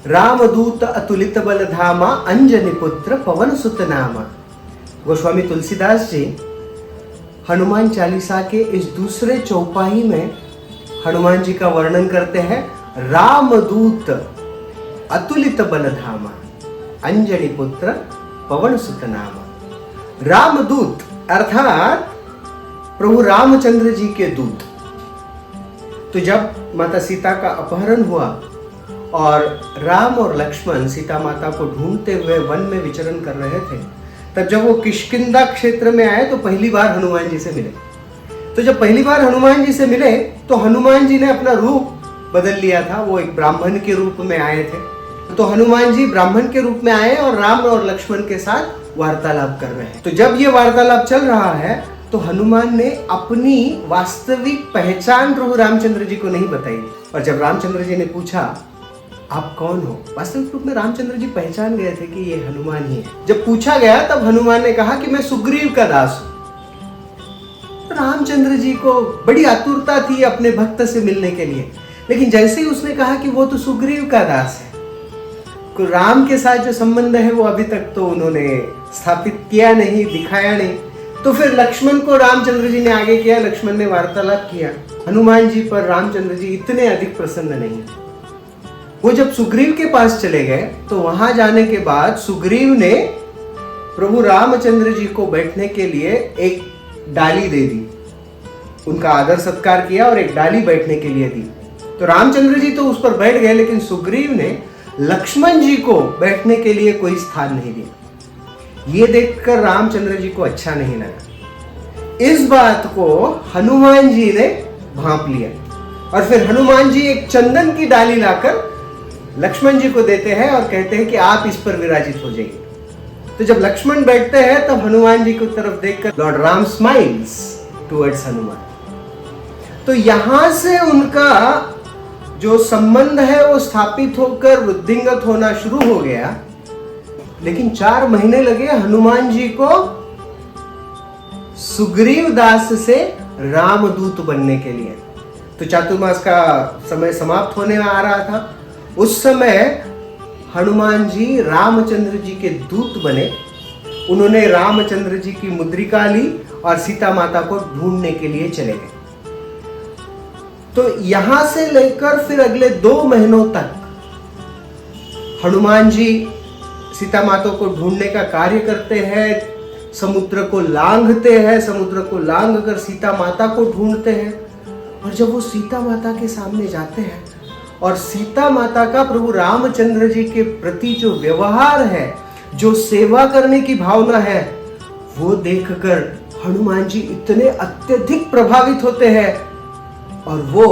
रामदूत अतुलित बल धामा अंजनी पुत्र पवन सुत नामा। गोस्वामी तुलसीदास जी हनुमान चालीसा के इस दूसरे चौपाई में हनुमान जी का वर्णन करते हैं। रामदूत अतुलित बल धामा अंजनी पुत्र पवन सुत नामा। रामदूत अर्थात प्रभु रामचंद्र जी के दूत। तो जब माता सीता का अपहरण हुआ और राम और लक्ष्मण सीता माता को ढूंढते हुए वन में विचरण कर रहे थे, तब जब वो किष्किंधा क्षेत्र में आए तो पहली बार हनुमान जी से मिले। तो जब पहली बार हनुमान जी से मिले तो हनुमान जी ने अपना रूप बदल लिया था, वो एक ब्राह्मण के रूप में आए थे। तो हनुमान जी ब्राह्मण के रूप में आए और राम और लक्ष्मण के साथ वार्तालाप कर रहे हैं। तो जब ये वार्तालाप चल रहा है तो हनुमान ने अपनी वास्तविक पहचान प्रभु रामचंद्र जी को नहीं बताई। और जब रामचंद्र जी ने पूछा आप कौन हो, वास्तविक रूप में रामचंद्र जी पहचान गए थे कि ये हनुमान ही है। जब पूछा गया तब हनुमान ने कहा कि मैं सुग्रीव का दास हूं। रामचंद्र जी को बड़ी आतुरता थी अपने भक्त से मिलने के लिए, लेकिन जैसे ही उसने कहा कि वो तो सुग्रीव का दास है, राम के साथ जो संबंध है वो अभी तक तो उन्होंने स्थापित किया नहीं, दिखाया नहीं। तो फिर लक्ष्मण को रामचंद्र जी ने आगे किया, लक्ष्मण ने वार्तालाप किया। हनुमान जी पर रामचंद्र जी इतने अधिक प्रसन्न नहीं। वो जब सुग्रीव के पास चले गए तो वहां जाने के बाद सुग्रीव ने प्रभु रामचंद्र जी को बैठने के लिए एक डाली दे दी, उनका आदर सत्कार किया और एक डाली बैठने के लिए दी। तो रामचंद्र जी तो उस पर बैठ गए, लेकिन सुग्रीव ने लक्ष्मण जी को बैठने के लिए कोई स्थान नहीं दिया। ये देखकर रामचंद्र जी को अच्छा नहीं लगा। इस बात को हनुमान जी ने भांप लिया और फिर हनुमान जी एक चंदन की डाली लाकर लक्ष्मण जी को देते हैं और कहते हैं कि आप इस पर विराजित हो जाइए। तो जब लक्ष्मण बैठते हैं तब हनुमान जी की तरफ देखकर Lord Ram smiles towards Hanuman. तो यहां से उनका जो संबंध है वो स्थापित होकर वृद्धिंगत होना शुरू हो गया। लेकिन 4 महीने लगे हनुमान जी को सुग्रीव दास से रामदूत बनने के लिए। तो चातुर्मास का समय समाप्त होने आ रहा था। उस समय हनुमान जी रामचंद्र जी के दूत बने। उन्होंने रामचंद्र जी की मुद्रिका ली और सीता माता को ढूंढने के लिए चले गए। तो यहां से लेकर फिर अगले 2 महीनों तक हनुमान जी सीता माता को ढूंढने का कार्य करते हैं, समुद्र को लांघते हैं, समुद्र को लांघ कर सीता माता को ढूंढते हैं। और जब वो सीता माता के सामने जाते हैं और सीता माता का प्रभु रामचंद्र जी के प्रति जो व्यवहार है, जो सेवा करने की भावना है, वो देखकर हनुमान जी इतने अत्यधिक प्रभावित होते हैं और वो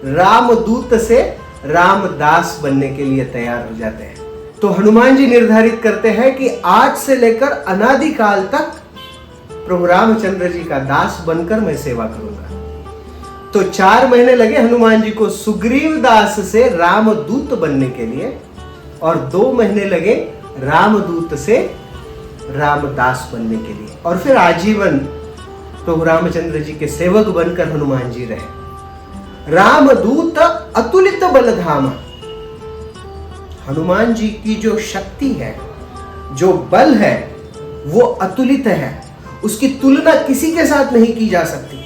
रामदूत से रामदास बनने के लिए तैयार हो जाते हैं। तो हनुमान जी निर्धारित करते हैं कि आज से लेकर अनादिकाल तक प्रभु रामचंद्र जी का दास बनकर मैं सेवा करूंगा। तो 4 महीने लगे हनुमान जी को सुग्रीव दास से रामदूत बनने के लिए और 2 महीने लगे रामदूत से रामदास बनने के लिए। और फिर आजीवन प्रभु रामचंद्र जी के सेवक बनकर हनुमान जी रहे। रामदूत अतुलित बलधामा। हनुमान जी की जो शक्ति है, जो बल है, वो अतुलित है। उसकी तुलना किसी के साथ नहीं की जा सकती।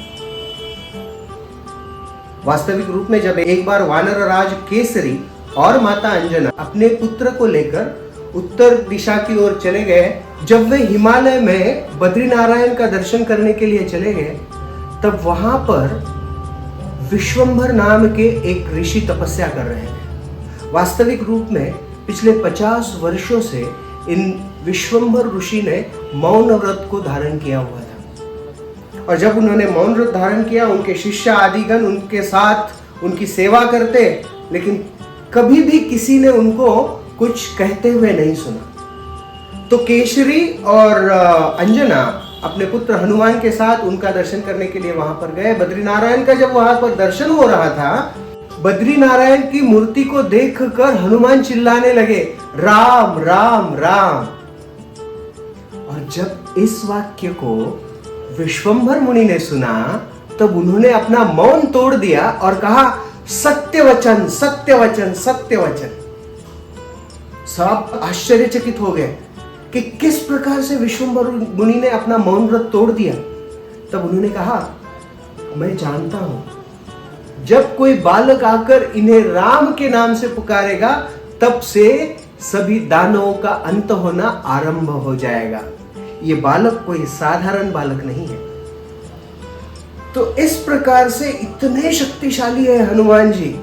वास्तविक रूप में जब एक बार वानर राज केसरी और माता अंजना अपने पुत्र को लेकर उत्तर दिशा की ओर चले गए, जब वे हिमालय में बद्रीनारायण का दर्शन करने के लिए चले गए, तब वहां पर विश्वंभर नाम के एक ऋषि तपस्या कर रहे थे। वास्तविक रूप में पिछले 50 वर्षों से इन विश्वंभर ऋषि ने मौन व्रत को धारण किया हुआ था। और जब उन्होंने मौन व्रत धारण किया, उनके शिष्य आदिगण उनके साथ उनकी सेवा करते, लेकिन कभी भी किसी ने उनको कुछ कहते हुए नहीं सुना। तो केसरी और अंजना अपने पुत्र हनुमान के साथ उनका दर्शन करने के लिए वहां पर गए। बद्रीनारायण का जब वहां पर दर्शन हो रहा था, बद्रीनारायण की मूर्ति को देखकर हनुमान चिल्लाने लगे, राम राम राम। और जब इस वाक्य को विश्वंभर मुनि ने सुना, तब उन्होंने अपना मौन तोड़ दिया और कहा, सत्य वचन सत्य वचन सत्य वचन। सब आश्चर्यचकित हो गए कि किस प्रकार से विश्वम्भर मुनि ने अपना मौन व्रत तोड़ दिया। तब उन्होंने कहा, मैं जानता हूं जब कोई बालक आकर इन्हें राम के नाम से पुकारेगा तब से सभी दानवों का अंत होना आरंभ हो जाएगा। ये बालक कोई साधारण बालक नहीं है। तो इस प्रकार से इतने शक्तिशाली है हनुमान जी,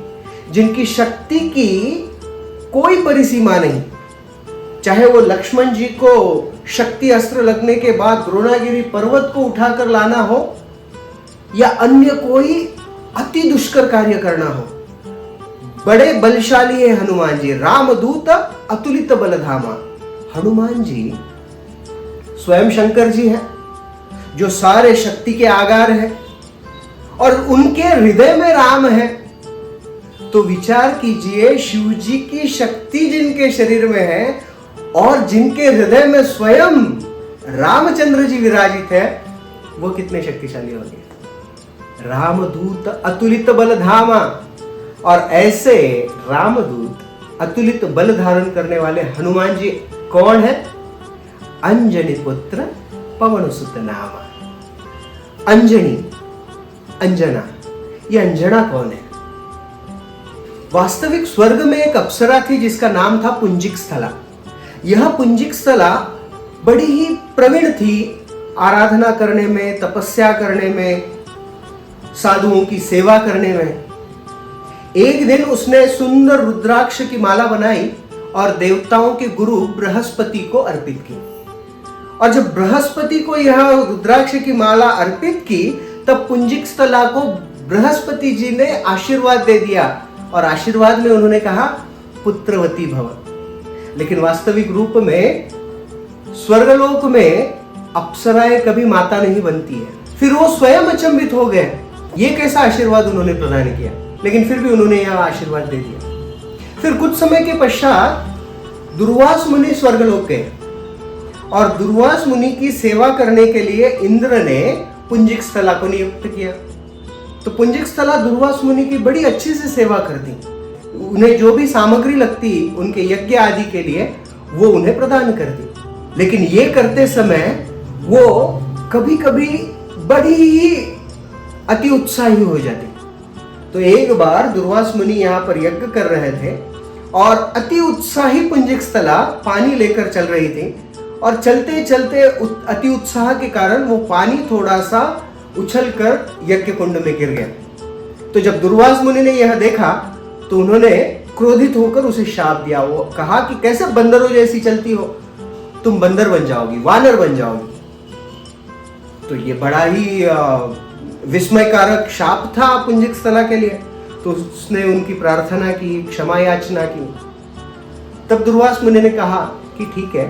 जिनकी शक्ति की कोई परिसीमा नहीं। चाहे वो लक्ष्मण जी को शक्ति अस्त्र लगने के बाद द्रोणागिरी पर्वत को उठाकर लाना हो या अन्य कोई अति दुष्कर कार्य करना हो, बड़े बलशाली है हनुमान जी। रामदूत अतुलित बलधामा। हनुमान जी स्वयं शंकर जी हैं, जो सारे शक्ति के आगार हैं, और उनके हृदय में राम है। तो विचार कीजिए, शिव जी की शक्ति जिनके शरीर में है और जिनके हृदय में स्वयं रामचंद्र जी विराजित है, वो कितने शक्तिशाली होंगे। रामदूत अतुलित बल धामा। और ऐसे रामदूत अतुलित बल धारण करने वाले हनुमान जी कौन है? अंजनी पुत्र पवन सुत नामा। अंजनी, अंजना, ये अंजना कौन है? वास्तविक स्वर्ग में एक अप्सरा थी जिसका नाम था पुंजिक स्थला। यह पुंजिक स्थला बड़ी ही प्रवीण थी आराधना करने में, तपस्या करने में, साधुओं की सेवा करने में। एक दिन उसने सुंदर रुद्राक्ष की माला बनाई और देवताओं के गुरु बृहस्पति को अर्पित की। और जब बृहस्पति को यह रुद्राक्ष की माला अर्पित की, तब पुंजिक स्थला को बृहस्पति जी ने आशीर्वाद दे दिया और आशीर्वाद में उन्होंने कहा, पुत्रवती भव। लेकिन वास्तविक रूप में स्वर्गलोक में अप्सराएं कभी माता नहीं बनती है। फिर वो स्वयं अचंभित हो गए, ये कैसा आशीर्वाद उन्होंने प्रदान किया, लेकिन फिर भी उन्होंने यह आशीर्वाद दे दिया। फिर कुछ समय के पश्चात दुर्वास मुनि स्वर्गलोक गए और दुर्वास मुनि की सेवा करने के लिए इंद्र ने पुंजिक स्थला को नियुक्त किया। तो पुंजिक स्थला दुर्वास मुनि की बड़ी अच्छी से सेवा करती, उन्हें जो भी सामग्री लगती उनके यज्ञ आदि के लिए वो उन्हें प्रदान करती। लेकिन ये करते समय वो कभी कभी बड़ी ही अति उत्साही हो जाती। तो एक बार दुर्वास मुनि यहाँ पर यज्ञ कर रहे थे और अति उत्साही पुंजिक स्थला पानी लेकर चल रही थी और चलते चलते अति उत्साह के कारण वो पानी थोड़ा सा उछलकर यज्ञ कुंड में गिर गया। तो जब दुर्वास मुनि ने यह देखा तो उन्होंने क्रोधित होकर उसे शाप दिया। वो कहा कि कैसे बंदरों जैसी चलती हो, तुम बंदर बन जाओगी, वानर बन जाओगी। तो ये बड़ा ही विस्मयकारक शाप था पुंजिक स्थला के लिए। तो उसने उनकी प्रार्थना की, क्षमा याचना की। तब दुर्वास मुनि ने कहा कि ठीक है,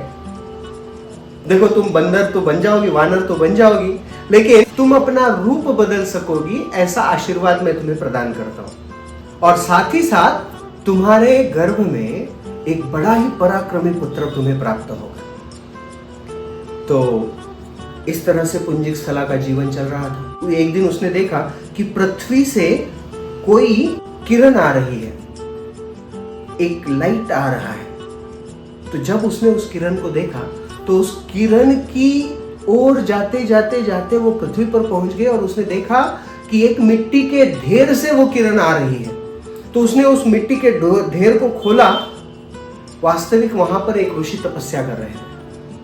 देखो तुम बंदर तो बन जाओगी, वानर तो बन जाओगी, लेकिन तुम अपना रूप बदल सकोगी, ऐसा आशीर्वाद मैं तुम्हें प्रदान करता हूं। और साथ ही साथ तुम्हारे गर्भ में एक बड़ा ही पराक्रमी पुत्र तुम्हें प्राप्त होगा। तो इस तरह से पुंजिक स्थला का जीवन चल रहा था। तो एक दिन उसने देखा कि पृथ्वी से कोई किरण आ रही है, एक लाइट आ रहा है। तो जब उसने उस किरण को देखा तो उस किरण की ओर जाते जाते जाते वो पृथ्वी पर पहुंच गए और उसने देखा कि एक मिट्टी के ढेर से वो किरण आ रही है। तो उसने उस मिट्टी के ढेर को खोला। वास्तविक वहां पर एक ऋषि तपस्या कर रहे हैं।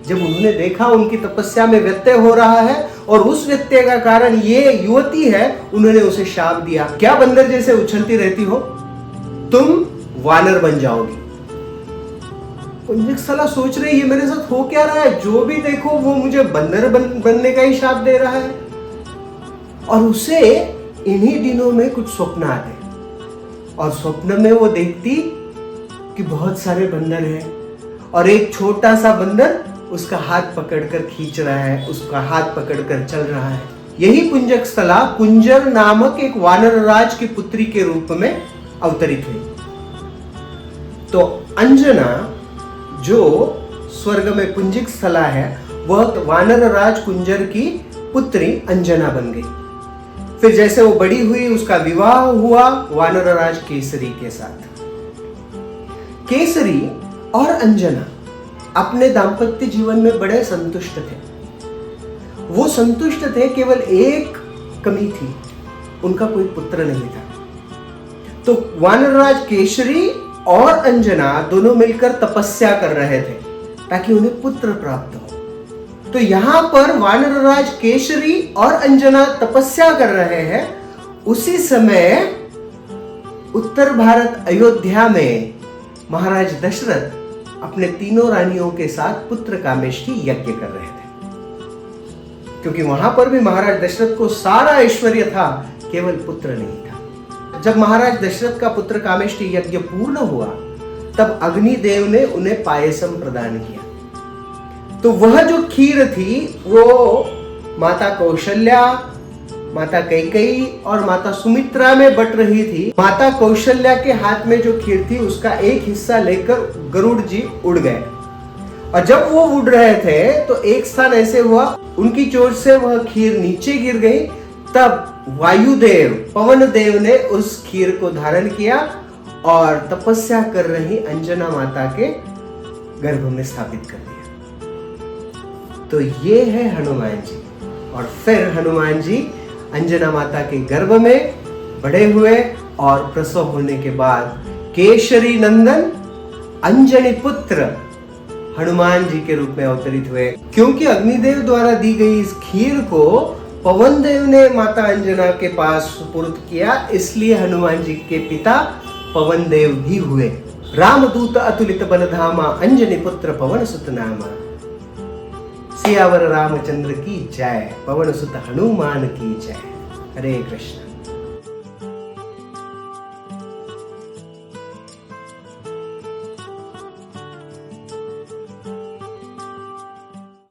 जब उन्होंने देखा उनकी तपस्या में व्यत्यय हो रहा है और उस व्यत्यय का कारण ये युवती है, उन्होंने उसे शाप दिया, क्या बंदर जैसे उछलती रहती हो, तुम वानर बन जाओगी। पुंजिक स्थला सोच रही ये मेरे साथ हो क्या रहा है, जो भी देखो वो मुझे बंदर बनने का ही शाप दे रहा है। और उसे इन्हीं दिनों में कुछ स्वप्न आते और स्वप्न में वो देखती कि बहुत सारे बंदर हैं और एक छोटा सा बंदर उसका हाथ पकड़कर खींच रहा है, उसका हाथ पकड़कर चल रहा है। यही पुंजिक स्थला कुंजर नामक एक वानर राज की पुत्री के रूप में अवतरित हुई। तो अंजना जो स्वर्ग में पुंजिक स्थला है, वह वानर राज कुंजर की पुत्री अंजना बन गई। फिर जैसे वो बड़ी हुई, उसका विवाह हुआ वानर राज केसरी के साथ। केसरी और अंजना अपने दाम्पत्य जीवन में बड़े संतुष्ट थे। वो संतुष्ट थे, केवल एक कमी थी, उनका कोई पुत्र नहीं था। तो वानरराज केशरी और अंजना दोनों मिलकर तपस्या कर रहे थे ताकि उन्हें पुत्र प्राप्त हो। तो यहां पर वानरराज केशरी और अंजना तपस्या कर रहे हैं। उसी समय उत्तर भारत अयोध्या में महाराज दशरथ अपने तीनों रानियों के साथ पुत्र कामेष्टि यज्ञ कर रहे थे, क्योंकि वहां पर भी महाराज दशरथ को सारा ऐश्वर्य था, केवल पुत्र नहीं था। जब महाराज दशरथ का पुत्र कामेष्टि यज्ञ पूर्ण हुआ, तब अग्निदेव ने उन्हें पायसम प्रदान किया। तो वह जो खीर थी वो माता कौशल्या, माता कैकेयी और माता सुमित्रा में बट रही थी। माता कौशल्या के हाथ में जो खीर थी उसका एक हिस्सा लेकर गरुड़ जी उड़ गए, और जब वो उड़ रहे थे तो एक स्थान ऐसे हुआ, उनकी चोट से वह खीर नीचे गिर गई। तब वायुदेव, पवन देव ने उस खीर को धारण किया और तपस्या कर रही अंजना माता के गर्भ में स्थापित कर दिया। तो ये है हनुमान जी। और फिर हनुमान जी अंजना माता के गर्भ में बड़े हुए और प्रसव होने के बाद केशरी नंदन अंजनी पुत्र हनुमान जी के रूप में अवतरित हुए। क्योंकि अग्निदेव द्वारा दी गई इस खीर को पवन देव ने माता अंजना के पास सुपुर्द किया, इसलिए हनुमान जी के पिता पवन देव भी हुए। रामदूत अतुलित बलधामा अंजनी पुत्र पवन सुत नामा। सियावर रामचंद्र की जय, पवन सुत हनुमान की जय। हरे कृष्ण।